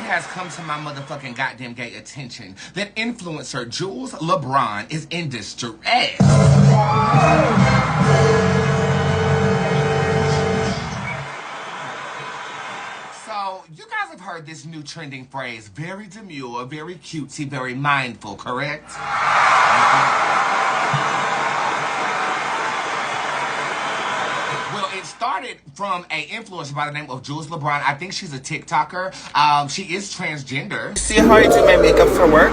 has come to my motherfucking goddamn gay attention that influencer Jules LeBron is in distress. So, you guys have heard this new trending phrase, very demure, very cutesy, very mindful, correct? Well, it started from an influencer by the name of Jules LeBron. I think she's a TikToker. She is transgender. See how I do my makeup for work?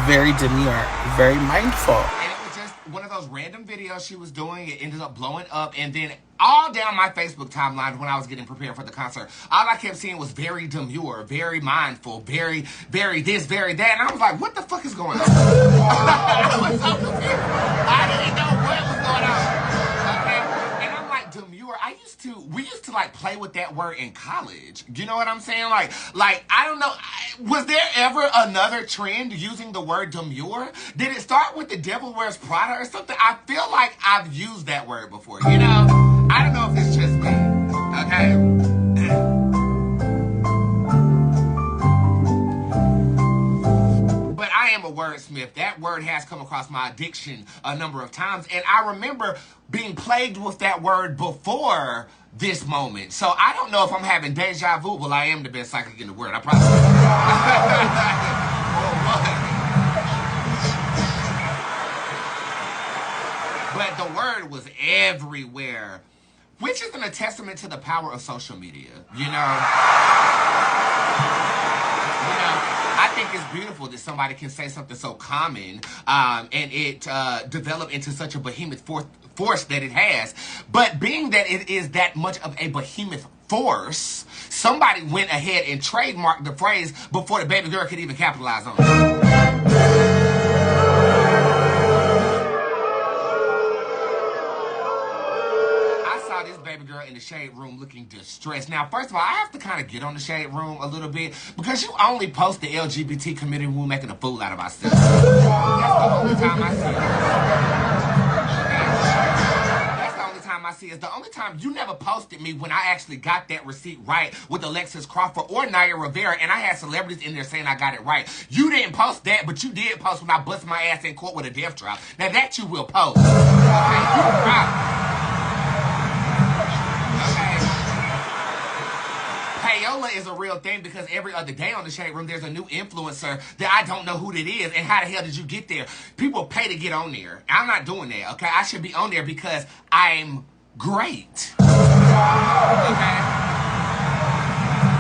Very demure, very mindful. And it was just one of those random videos she was doing. It ended up blowing up, and then all down my Facebook timeline when I was getting prepared for the concert, all I kept seeing was very demure, very mindful, very this, very that. And I was like, what the fuck is going on? I was so confused. I didn't know what was going on. Okay? And I'm like, demure, we used to like play with that word in college. You know what I'm saying? Like, I don't know. Was there ever another trend using the word demure? Did it start with the Devil Wears Prada or something? I feel like I've used that word before, you know? I don't know if it's just me, okay? But I am a wordsmith. That word has come across my diction a number of times, and I remember being plagued with that word before this moment. So I don't know if I'm having deja vu. Well, I am the best psychic in the world. I probably But the word was everywhere. Which isn't a testament to the power of social media, you know? I think it's beautiful that somebody can say something so common and it develop into such a behemoth force that it has. But being that it is that much of a behemoth force, somebody went ahead and trademarked the phrase before the baby girl could even capitalize on it. This baby girl in the shade room looking distressed. Now, first of all, I have to kind of get on the shade room a little bit because you only post the LGBT community when we're making a fool out of ourselves. That's the only time I see it. That's the only time I see it. It's the only time you never posted me when I actually got that receipt right with Alexis Crawford or Naya Rivera, and I had celebrities in there saying I got it right. You didn't post that, but you did post when I bust my ass in court with a death drop. Now, that you will post. Okay, you the problem. Payola is a real thing because every other day on the Shade Room, there's a new influencer that I don't know who it is and how the hell did you get there? People pay to get on there. I'm not doing that, okay? I should be on there because I'm great. Okay?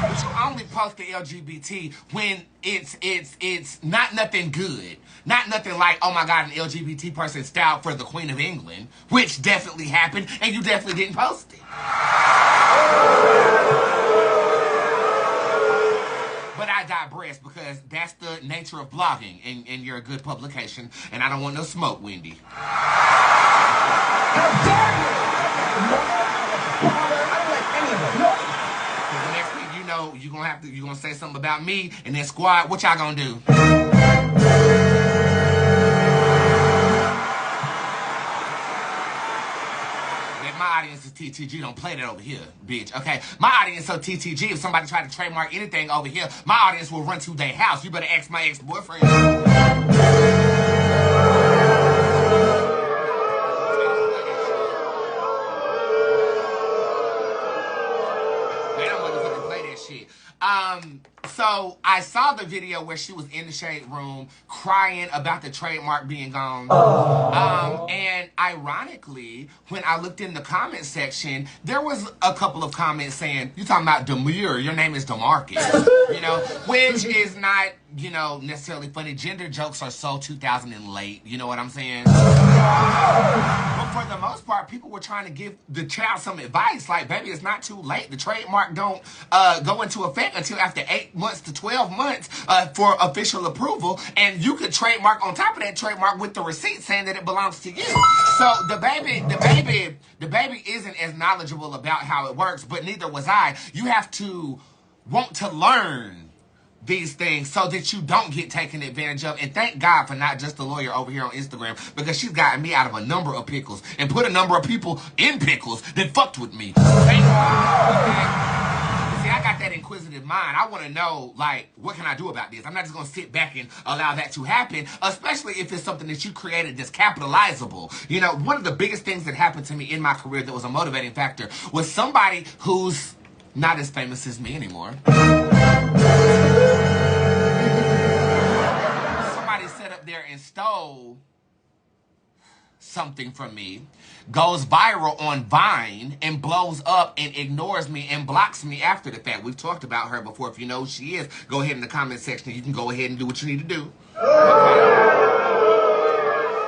But you only post the LGBT when it's not nothing good. Not nothing like, oh my God, an LGBT person styled for the Queen of England, which definitely happened, and you definitely didn't post it. But I digress because that's the nature of blogging, and you're a good publication, and I don't want no smoke, Wendy. How dare you! I don't like any of them. The next thing you know, you're gonna say something about me, and then squad, what y'all gonna do? My audience is TTG. Don't play that over here, bitch. Okay? My audience is so TTG. If somebody tried to trademark anything over here, my audience will run to their house. You better ask my ex-boyfriend. They don't motherfucking play that shit. So I saw the video where she was in the shade room crying about the trademark being gone. And ironically, when I looked in the comment section, there was a couple of comments saying, you talking about Demure, your name is DeMarcus, you know, which is not, you know, necessarily funny. Gender jokes are so 2000 and late, you know what I'm saying? But for the most part, people were trying to give the child some advice, like, baby, it's not too late. The trademark don't go into effect until after 8 months to 12 months for official approval, and you could trademark on top of that trademark with the receipt saying that it belongs to you. So the baby isn't as knowledgeable about how it works, but neither was I. You have to want to learn these things so that you don't get taken advantage of. And thank God for not just the lawyer over here on Instagram, because she's gotten me out of a number of pickles and put a number of people in pickles that fucked with me. Thank God. Okay? See, I got that inquisitive mind. I want to know, like, what can I do about this? I'm not just going to sit back and allow that to happen, especially if it's something that you created that's capitalizable. You know, one of the biggest things that happened to me in my career that was a motivating factor was somebody who's not as famous as me anymore. Somebody sat up there and stole something from me, goes viral on Vine, and blows up and ignores me and blocks me after the fact. We've talked about her before. If you know who she is, go ahead in the comment section. You can go ahead and do what you need to do. Okay?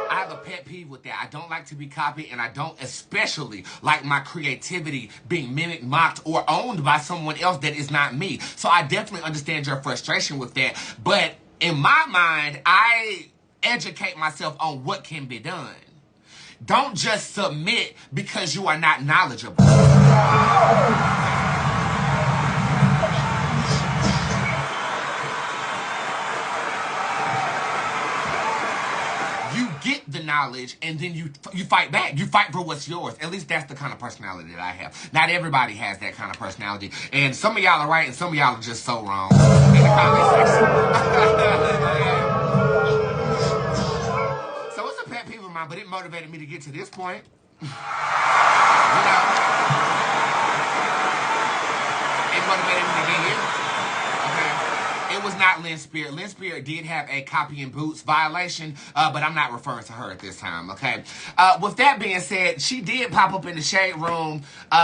I have a pet peeve with that. I don't like to be copied, and I don't especially like my creativity being mimicked, mocked, or owned by someone else that is not me. So I definitely understand your frustration with that. But in my mind, I educate myself on what can be done. Don't just submit because you are not knowledgeable. You get the knowledge and then you fight back. You fight for what's yours. At least that's the kind of personality that I have. Not everybody has that kind of personality. And some of y'all are right and some of y'all are just so wrong. In the comment section. But it motivated me to get to this point. You know, it motivated me to get here. Okay, it was not Lynn Spear. Lynn Spear did have a copy and Bootz violation, but I'm not referring to her at this time. Okay. With that being said, she did pop up in the shade room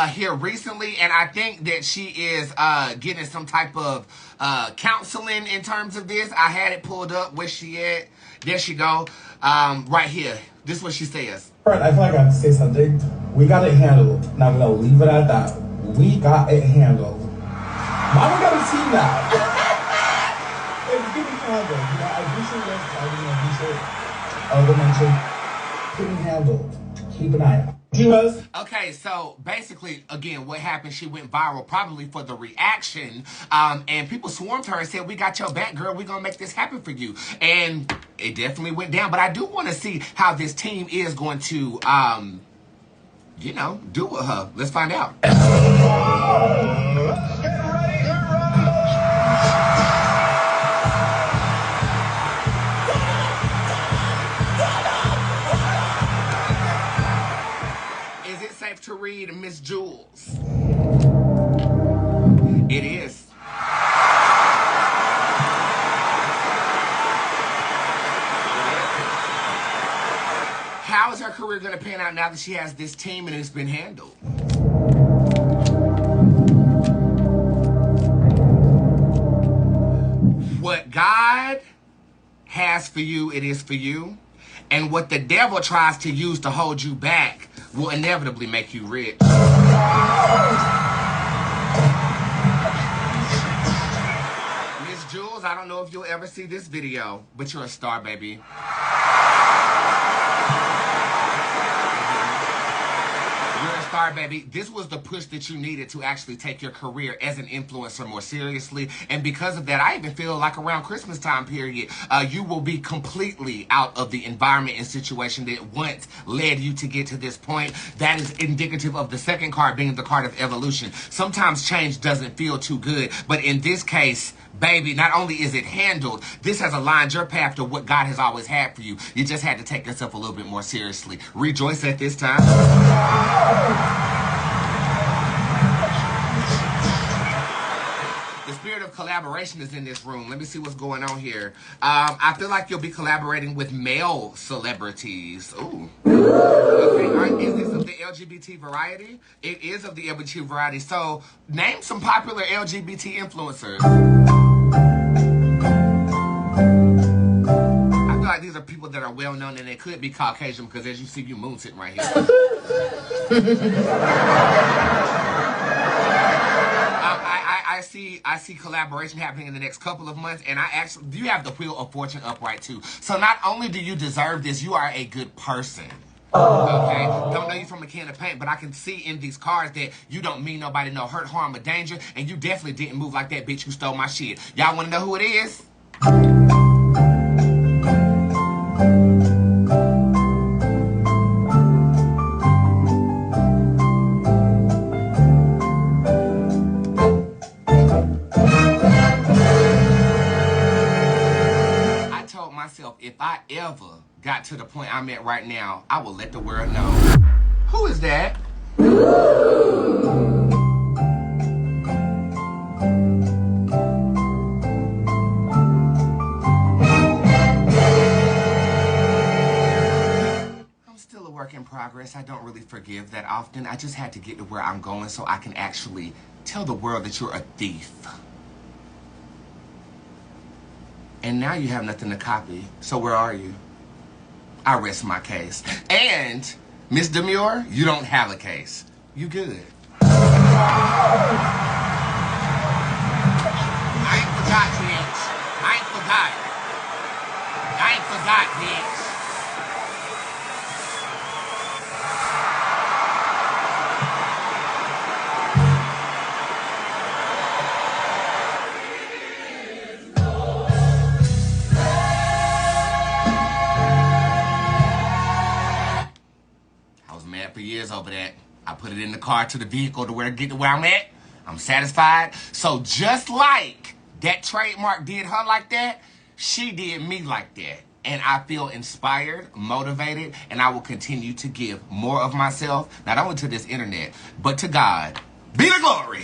here recently, and I think that she is getting some type of counseling in terms of this. I had it pulled up. Where she at? There she go. Right here. This is what she says. I feel like I have to say something. We got it handled. Now we're going to leave it at that. We got it handled. Mama got a team now. It's getting handled. You know, I appreciate this. I appreciate getting handled. Keep an eye out. Jules. Okay, so basically, again, what happened, she went viral probably for the reaction, and people swarmed her and said, we got your back, girl, we're going to make this happen for you. And it definitely went down, but I do want to see how this team is going to, you know, do with her. Let's find out. To read Miss Jules. It is. How is her career going to pan out now that she has this team and it's been handled? What God has for you, it is for you. And what the devil tries to use to hold you back will inevitably make you rich. Miss Jules, I don't know if you'll ever see this video, but you're a star, baby. You're a star, baby. This was the push that you needed to actually take your career as an influencer more seriously. And because of that, I even feel like around Christmas time period, you will be completely out of the environment and situation that once led you to get to this point. That is indicative of the second card being the card of evolution. Sometimes change doesn't feel too good, but in this case, baby, not only is it handled, this has aligned your path to what God has always had for you. You just had to take yourself a little bit more seriously. Rejoice at this time. The spirit of collaboration is in this room. Let me see what's going on here. I feel like you'll be collaborating with male celebrities. Ooh. Okay, is this of the LGBT variety? It is of the LGBT variety. So, name some popular LGBT influencers. I feel like these are people that are well known and they could be Caucasian because as you see, you moon sitting right here. I see collaboration happening in the next couple of months, and you have the Wheel of Fortune upright too. So not only do you deserve this, you are a good person. Okay, don't know you from a can of paint, but I can see in these cards that you don't mean nobody no hurt, harm, or danger, and you definitely didn't move like that bitch who stole my shit. Y'all want to know who it is? if I ever got to the point I'm at right now, I will let the world know. Who is that? I'm still a work in progress. I don't really forgive that often. I just had to get to where I'm going so I can actually tell the world that you're a thief. And now you have nothing to copy. So where are you? I rest my case. And, Miss Demure, you don't have a case. You good. I ain't forgot, bitch. I ain't forgot. I ain't forgot, bitch. For years over that. I put it in the car to the vehicle to where I get to where I'm at. I'm satisfied. So just like that trademark did her like that, she did me like that. And I feel inspired, motivated, and I will continue to give more of myself, not only to this internet, but to God. Be the glory.